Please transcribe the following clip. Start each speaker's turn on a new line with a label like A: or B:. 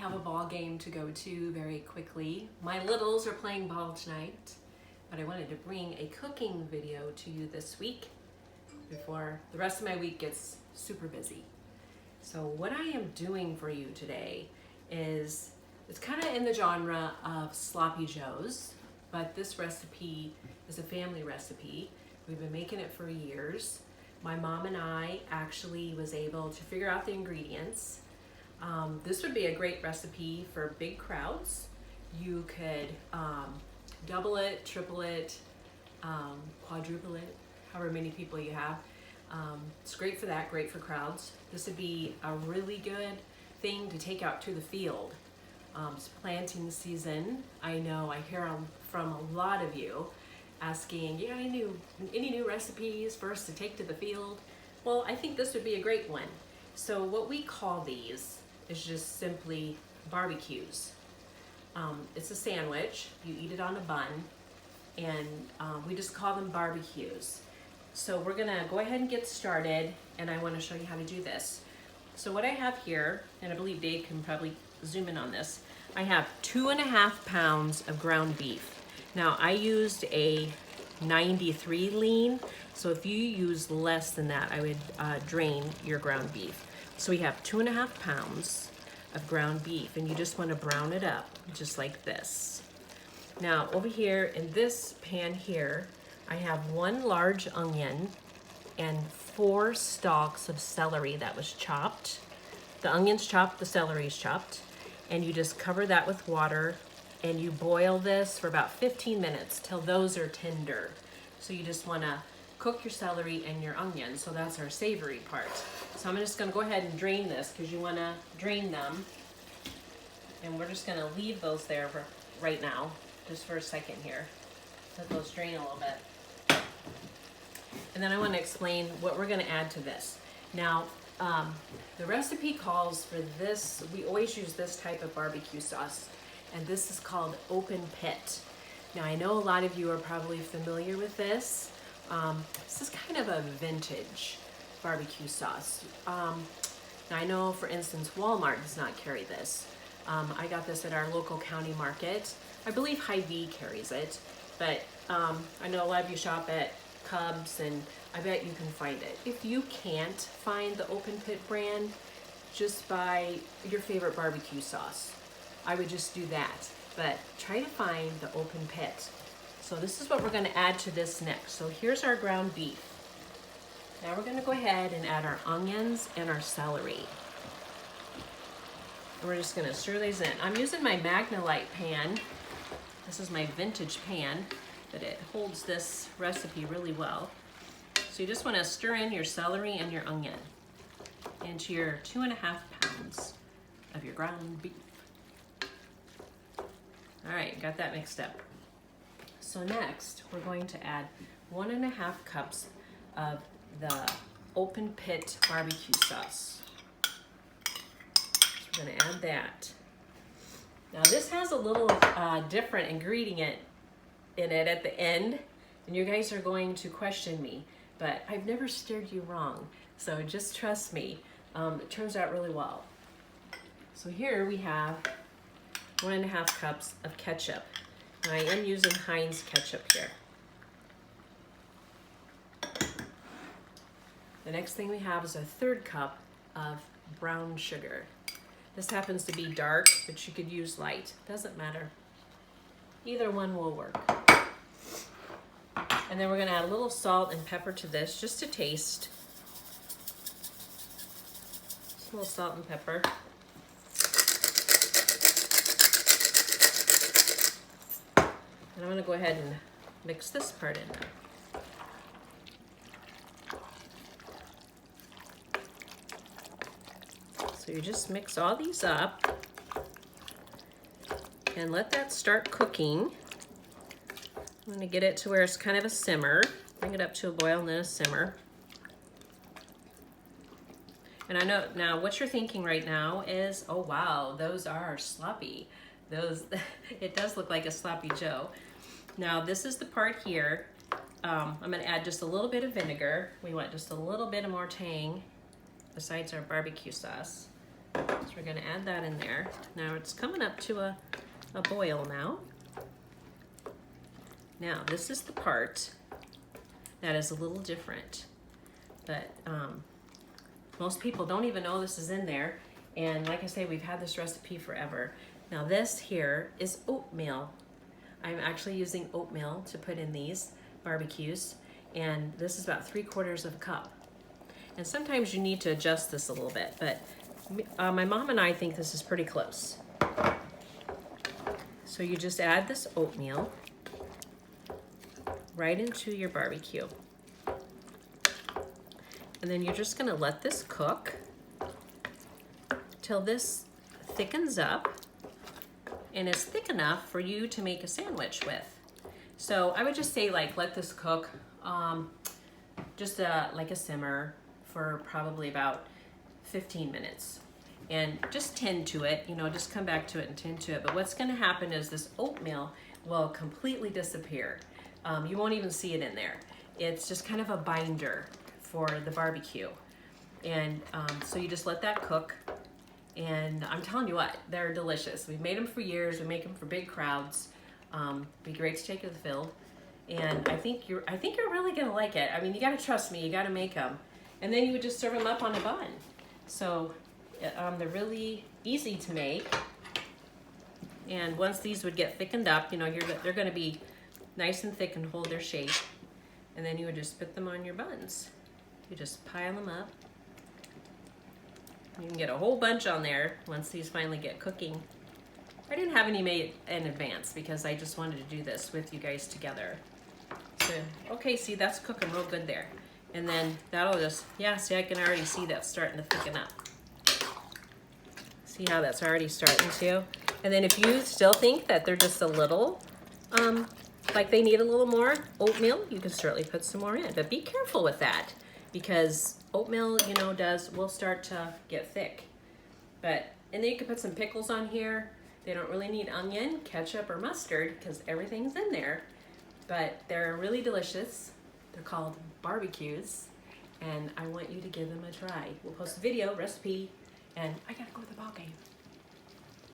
A: have a ball game to go to very quickly. My littles are playing ball tonight, but I wanted to bring a cooking video to you this week before the rest of my week gets super busy. So what I am doing for you today is, it's kind of in the genre of sloppy joes, but this recipe is a family recipe. We've been making it for years. My mom and I actually was able to figure out the ingredients. This would be a great recipe for big crowds. You could double it, triple it, quadruple it, however many people you have. It's great for that, great for crowds. This would be a really good thing to take out to the field. It's planting season. I know I hear from a lot of you asking, yeah, any new recipes for us to take to the field? Well, I think this would be a great one. So what we call these is just simply barbecues. It's a sandwich. You eat it on a bun, and we just call them barbecues. So we're gonna go ahead and get started, and I wanna show you how to do this. So what I have here, and I believe Dave can probably zoom in on this, I have 2.5 pounds of ground beef. Now I used a 93 lean, so if you use less than that, I would drain your ground beef. So we have 2.5 pounds of ground beef, and you just want to brown it up just like this. Now over here in this pan here, I have 1 large onion and 4 stalks of celery that was chopped. The onion's chopped, the celery's chopped, and you just cover that with water, and you boil this for about 15 minutes till those are tender. So you just want to cook your celery and your onion, so that's our savory part. So I'm just going to go ahead and drain this, because you want to drain them, and we're just going to leave those there for right now, just for a second here. Let those drain a little bit. And then I want to explain what we're going to add to this. Now, the recipe calls for this, we always use this type of barbecue sauce, and this is called Open Pit. Now I know a lot of you are probably familiar with this. This is kind of a vintage barbecue sauce. Now I know, for instance, Walmart does not carry this. I got this at our local county market. I believe Hy-Vee carries it, but I know a lot of you shop at Cubs, and I bet you can find it. If you can't find the Open Pit brand, just buy your favorite barbecue sauce. I would just do that, but try to find the Open Pit. So this is what we're going to add to this next. So here's our ground beef. Now we're going to go ahead and add our onions and our celery. And we're just going to stir these in. I'm using my Magnalite pan. This is my vintage pan, but it holds this recipe really well. So you just want to stir in your celery and your onion into your 2.5 pounds of your ground beef. All right, got that mixed up. So next, we're going to add 1.5 cups of the Open Pit barbecue sauce. So we're gonna add that. Now this has a little different ingredient in it at the end, and you guys are going to question me, but I've never steered you wrong, so just trust me. It turns out really well. So here we have 1.5 cups of ketchup. And I am using Heinz ketchup here. The next thing we have is a 1/3 cup of brown sugar. This happens to be dark, but you could use light. Doesn't matter. Either one will work. And then we're going to add a little salt and pepper to this, just to taste. Just a little salt and pepper. And I'm going to go ahead and mix this part in now. So you just mix all these up and let that start cooking. I'm going to get it to where it's kind of a simmer. Bring it up to a boil and then a simmer. And I know now what you're thinking right now is, oh wow, those are sloppy. It does look like a sloppy Joe. Now this is the part here. I'm going to add just a little bit of vinegar. We want just a little bit of more tang besides our barbecue sauce. So we're gonna add that in there. Now it's coming up to a boil now. Now this is the part that is a little different, but most people don't even know this is in there. And like I say, we've had this recipe forever. Now this here is oatmeal. I'm actually using oatmeal to put in these barbecues, and this is about 3/4 of a cup. And sometimes you need to adjust this a little bit, but my mom and I think this is pretty close. So you just add this oatmeal right into your barbecue. And then you're just gonna let this cook till this thickens up and is thick enough for you to make a sandwich with. So I would just say, like, let this cook just like a simmer for probably about 15 minutes. And just tend to it, you know, just come back to it and tend to it. But what's gonna happen is this oatmeal will completely disappear. You won't even see it in there. It's just kind of a binder for the barbecue. And so you just let that cook. And I'm telling you what, they're delicious. We've made them for years. We make them for big crowds. Be great to take to the field. And I think you're really gonna like it. I mean, you gotta trust me. You gotta make them. And then you would just serve them up on a bun. So they're really easy to make. And once these would get thickened up, you know, they're gonna be nice and thick and hold their shape. And then you would just put them on your buns. You just pile them up. You can get a whole bunch on there once these finally get cooking. I didn't have any made in advance because I just wanted to do this with you guys together. So, okay, see, that's cooking real good there. And then that'll just, yeah, see, I can already see that starting to thicken up. See how that's already starting to? And then if you still think that they're just a little, like they need a little more oatmeal, you can certainly put some more in. But be careful with that because oatmeal, you know, will start to get thick. And then you can put some pickles on here. They don't really need onion, ketchup, or mustard because everything's in there. But they're really delicious. They're called barbecues, and I want you to give them a try. We'll post a video, recipe, and I gotta go to the ball game.